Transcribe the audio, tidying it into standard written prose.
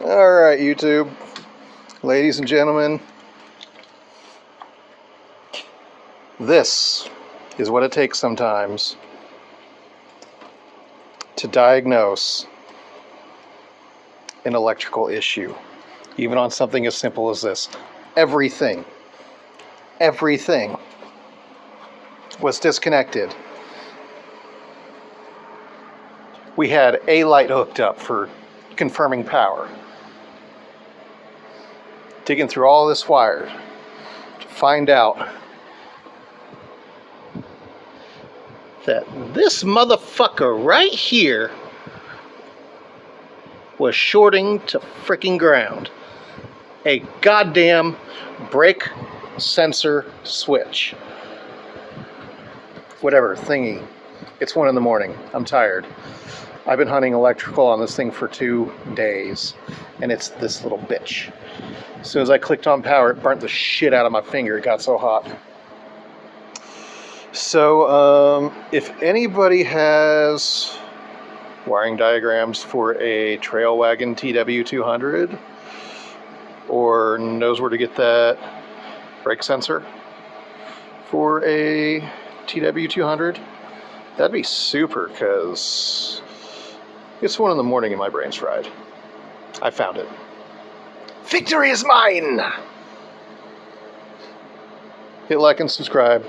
Alright, YouTube. Ladies and gentlemen, this is what it takes sometimes to diagnose an electrical issue, even on something as simple as this. Everything was disconnected. We had a light hooked up for confirming power. Digging through all this wire to find out that this motherfucker right here was shorting to freaking ground. A goddamn brake sensor switch. Whatever, thingy. It's 1 a.m. I'm tired. I've been hunting electrical on this thing for 2 days, and it's this little bitch. As soon as I clicked on power, it burnt the shit out of my finger. It got so hot. So, if anybody has wiring diagrams for a trail wagon TW200, or knows where to get that brake sensor for a TW200, that'd be super, because it's 1 a.m. and my brain's fried. I found it. Victory is mine! Hit like and subscribe.